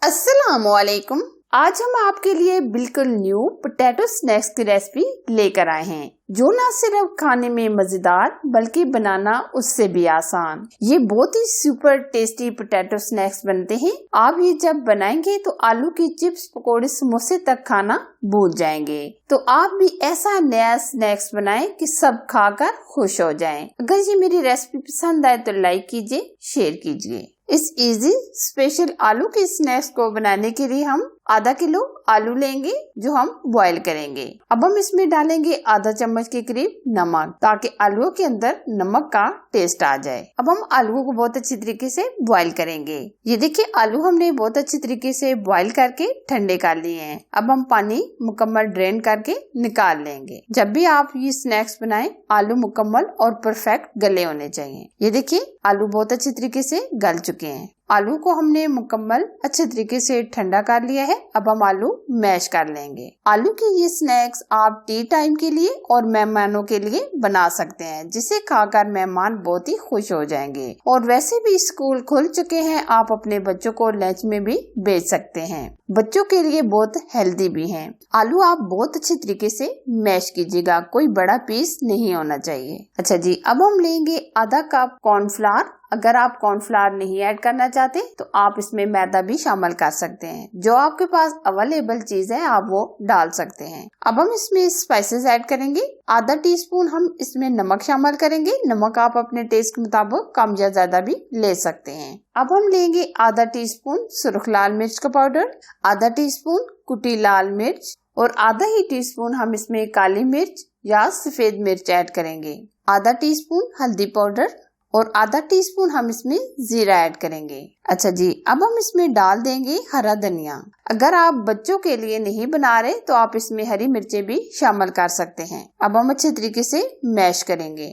अस्सलामुअलैकुम। आज हम आपके लिए बिल्कुल न्यू पोटैटो स्नैक्स की रेसिपी लेकर आए हैं, जो न सिर्फ खाने में मजेदार बल्कि बनाना उससे भी आसान। ये बहुत ही सुपर टेस्टी पोटैटो स्नैक्स बनते हैं। आप ये जब बनाएंगे तो आलू की चिप्स, पकोड़े, समोसे तक खाना भूल जाएंगे। तो आप भी ऐसा नया स्नैक्स बनाएं कि सब खाकर खुश हो जाएं। अगर ये मेरी रेसिपी पसंद आए तो लाइक कीजिए, शेयर कीजिए। इस इजी स्पेशल आलू के स्नैक्स को बनाने के लिए हम आधा किलो आलू लेंगे, जो हम बॉईल करेंगे। अब हम इसमें डालेंगे आधा चम्मच के करीब नमक, ताकि आलूओं के अंदर नमक का टेस्ट आ जाए। अब हम आलूओं को बहुत अच्छी तरीके से बॉईल करेंगे। ये देखिए, आलू हमने बहुत अच्छी तरीके से बॉईल करके ठंडे कर लिए हैं। अब हम पानी मुकम्मल ड्रेन करके निकाल लेंगे। जब भी आप ये स्नैक्स बनाएं, आलू मुकम्मल और परफेक्ट गले होने चाहिए। ये देखिए, आलू बहुत अच्छी तरीके से गल चुके हैं। आलू को हमने मुकम्मल अच्छे तरीके से ठंडा कर लिया है। अब हम आलू मैश कर लेंगे। आलू की ये स्नैक्स आप टी टाइम के लिए और मेहमानों के लिए बना सकते हैं, जिसे खाकर मेहमान बहुत ही खुश हो जाएंगे। और वैसे भी स्कूल खुल चुके हैं, आप अपने बच्चों को लंच में भी भेज सकते हैं। बच्चों के लिए बहुत हेल्दी भी हैं। आलू आप बहुत अच्छे तरीके से मैश कीजिएगा, कोई बड़ा पीस नहीं होना चाहिए। अच्छा जी, अब हम लेंगे आधा कप कॉर्नफ्लावर। अगर आप कॉर्नफ्लावर नहीं ऐड करना चाहते तो आप इसमें मैदा भी शामिल कर सकते हैं। जो आपके पास अवेलेबल चीज है आप वो डाल सकते हैं। अब हम इसमें स्पाइसेस ऐड करेंगे। आधा टीस्पून हम इसमें नमक शामिल करेंगे। नमक आप अपने टेस्ट के मुताबिक कम या ज्यादा भी ले सकते हैं। अब हम लेंगे आधा टीस्पून सुर्ख लाल मिर्च का पाउडर, आधा टीस्पून कुटी लाल मिर्च और आधा ही टीस्पून हम इसमें काली मिर्च या सफेद मिर्च ऐड करेंगे। आधा टीस्पून हल्दी पाउडर और आधा टीस्पून हम इसमें जीरा ऐड करेंगे। अच्छा जी, अब हम इसमें डाल देंगे हरा धनिया। अगर आप बच्चों के लिए नहीं बना रहे तो आप इसमें हरी मिर्चें भी शामिल कर सकते हैं। अब हम अच्छे तरीके से मैश करेंगे।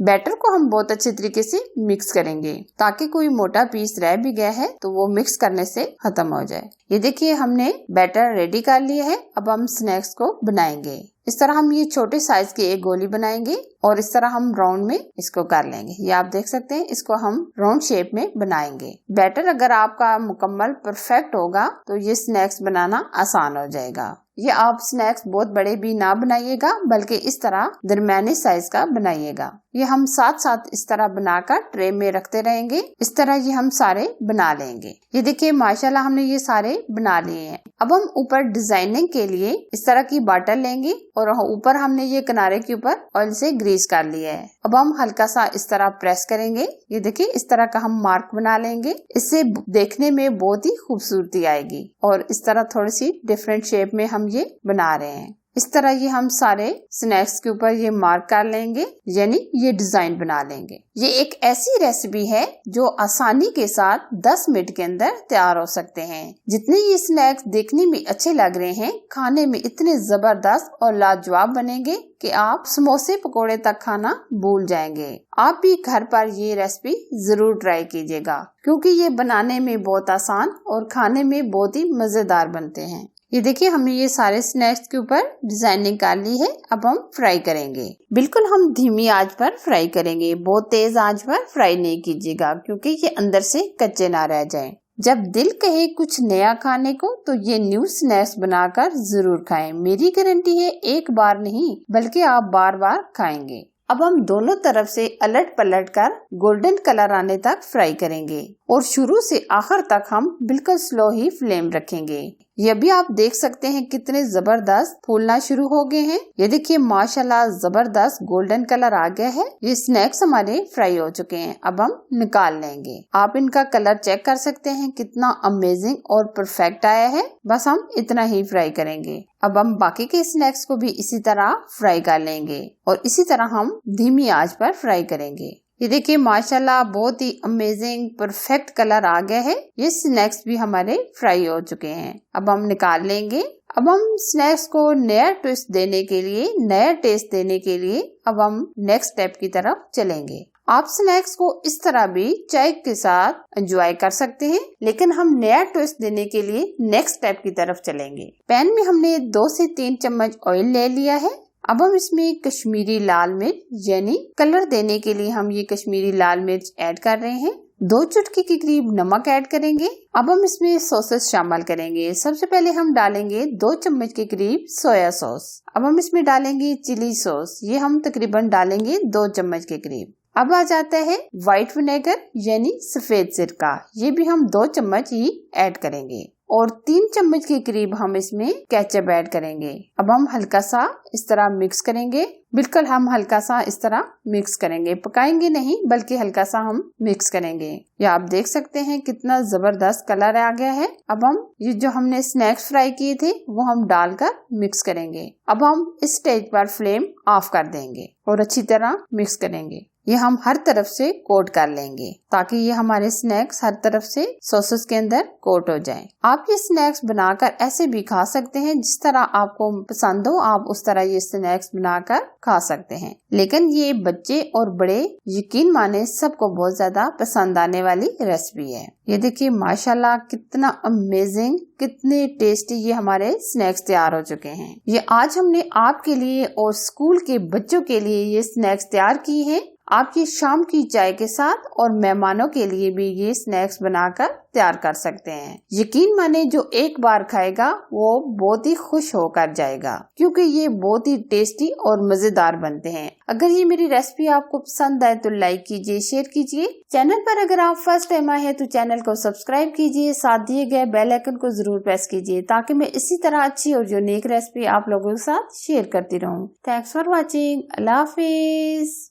बैटर को हम बहुत अच्छे तरीके से मिक्स करेंगे, ताकि कोई मोटा पीस रह भी गया है तो वो मिक्स करने से खत्म हो जाए। ये देखिए, हमने बैटर रेडी कर लिया है। अब हम स्नैक्स को बनाएंगे। इस तरह हम ये छोटे साइज की एक गोली बनाएंगे और इस तरह हम राउंड में इसको कर लेंगे। ये आप देख सकते हैं, इसको हम राउंड शेप में बनाएंगे। बैटर अगर आपका मुकम्मल परफेक्ट होगा तो ये स्नैक्स बनाना आसान हो जाएगा। ये आप स्नैक्स बहुत बड़े भी ना बनाइएगा, बल्कि इस तरह दरमियाने साइज का बनाइएगा। ये हम साथ साथ इस तरह बनाकर ट्रे में रखते रहेंगे। इस तरह ये हम सारे बना लेंगे। ये देखिए, माशाल्लाह हमने ये सारे बना लिए हैं। अब हम ऊपर डिजाइनिंग के लिए इस तरह की बॉटल लेंगे और ऊपर हमने ये किनारे के ऊपर ऑयल से ग्रीस कर लिया है। अब हम हल्का सा इस तरह प्रेस करेंगे। ये देखिए, इस तरह का हम मार्क बना लेंगे। इससे देखने में बहुत ही खूबसूरती आएगी। और इस तरह थोड़ी सी डिफरेंट शेप में हम ये बना रहे हैं। इस तरह ये हम सारे स्नैक्स के ऊपर ये मार्क कर लेंगे, यानी ये डिजाइन बना लेंगे। ये एक ऐसी रेसिपी है जो आसानी के साथ 10 मिनट के अंदर तैयार हो सकते हैं। जितने ये स्नैक्स देखने में अच्छे लग रहे हैं, खाने में इतने जबरदस्त और लाजवाब बनेंगे कि आप समोसे पकोड़े तक खाना भूल जाएंगे। आप भी घर पर ये रेसिपी जरूर ट्राई कीजिएगा, क्योंकि ये बनाने में बहुत आसान और खाने में बहुत ही मजेदार बनते हैं। ये देखिए, हमने ये सारे स्नैक्स के ऊपर डिजाइनिंग कर ली है। अब हम फ्राई करेंगे। बिल्कुल हम धीमी आंच पर फ्राई करेंगे। बहुत तेज आंच पर फ्राई नहीं कीजिएगा, क्योंकि ये अंदर से कच्चे ना रह जाएं। जब दिल कहे कुछ नया खाने को तो ये न्यू स्नैक्स बनाकर जरूर खाएं। मेरी गारंटी है, एक बार नहीं बल्कि आप बार बार खाएंगे। अब हम दोनों तरफ से अलट पलट कर गोल्डन कलर आने तक फ्राई करेंगे और शुरू से आखिर तक हम बिल्कुल स्लो ही फ्लेम रखेंगे। ये भी आप देख सकते हैं कितने जबरदस्त फूलना शुरू हो गए हैं। ये देखिए, माशाल्लाह जबरदस्त गोल्डन कलर आ गया है। ये स्नैक्स हमारे फ्राई हो चुके हैं। अब हम निकाल लेंगे। आप इनका कलर चेक कर सकते हैं, कितना अमेजिंग और परफेक्ट आया है। बस हम इतना ही फ्राई करेंगे। अब हम बाकी के स्नैक्स को भी इसी तरह फ्राई कर लेंगे और इसी तरह हम धीमी आंच पर फ्राई करेंगे। ये देखिए, माशाल्लाह बहुत ही अमेजिंग परफेक्ट कलर आ गया है। ये स्नैक्स भी हमारे फ्राई हो चुके हैं। अब हम निकाल लेंगे। अब हम स्नैक्स को नया ट्विस्ट देने के लिए, नया टेस्ट देने के लिए अब हम नेक्स्ट स्टेप की तरफ चलेंगे। आप स्नैक्स को इस तरह भी चाय के साथ एंजॉय कर सकते हैं, लेकिन हम नया ट्विस्ट देने के लिए नेक्स्ट स्टेप की तरफ चलेंगे। पैन में हमने 2 से 3 चम्मच ऑयल ले लिया है। अब हम इसमें कश्मीरी लाल मिर्च यानी कलर देने के लिए हम ये कश्मीरी लाल मिर्च ऐड कर रहे हैं। 2 चुटकी के करीब नमक ऐड करेंगे। अब हम इसमें सॉसेस शामिल करेंगे। सबसे पहले हम डालेंगे 2 चम्मच के करीब सोया सॉस। अब हम इसमें डालेंगे चिली सॉस, ये हम तकरीबन डालेंगे 2 चम्मच के करीब। अब आ जाता है व्हाइट विनेगर यानी सफेद सिरका, ये भी हम 2 चम्मच ही ऐड करेंगे और 3 चम्मच के करीब हम इसमें केचप ऐड करेंगे। अब हम हल्का सा इस तरह मिक्स करेंगे, बिल्कुल हम हल्का सा इस तरह मिक्स करेंगे, पकाएंगे नहीं बल्कि हल्का सा हम मिक्स करेंगे। या आप देख सकते हैं कितना जबरदस्त कलर आ गया है। अब हम ये जो हमने स्नैक्स फ्राई किए थे वो हम डालकर मिक्स करेंगे। अब हम इस स्टेज पर फ्लेम ऑफ कर देंगे और अच्छी तरह मिक्स करेंगे। ये हम हर तरफ से कोट कर लेंगे ताकि ये हमारे स्नैक्स हर तरफ से सॉसेस के अंदर कोट हो जाएं। आप ये स्नैक्स बनाकर ऐसे भी खा सकते हैं, जिस तरह आपको पसंद हो आप उस तरह ये स्नैक्स बनाकर खा सकते हैं। लेकिन ये बच्चे और बड़े यकीन माने सबको बहुत ज्यादा पसंद आने वाली रेसिपी है। ये देखिए माशाल्लाह कितना अमेजिंग, कितने टेस्टी ये हमारे स्नैक्स तैयार हो चुके हैं। ये आज हमने आपके लिए और स्कूल के बच्चों के लिए ये स्नैक्स तैयार की है। आप ये शाम की चाय के साथ और मेहमानों के लिए भी ये स्नैक्स बनाकर तैयार कर सकते हैं। यकीन माने जो एक बार खाएगा वो बहुत ही खुश होकर जाएगा, क्योंकि ये बहुत ही टेस्टी और मजेदार बनते हैं। अगर ये मेरी रेसिपी आपको पसंद आए तो लाइक कीजिए, शेयर कीजिए। चैनल पर अगर आप फर्स्ट टाइम आए हैं तो चैनल को सब्सक्राइब कीजिए, साथ दिए गए बेल आइकन को जरूर प्रेस कीजिए ताकि मैं इसी तरह अच्छी और यूनिक रेसिपी आप लोगों के साथ शेयर करती रहूं। Thanks for watching. Allah Hafiz.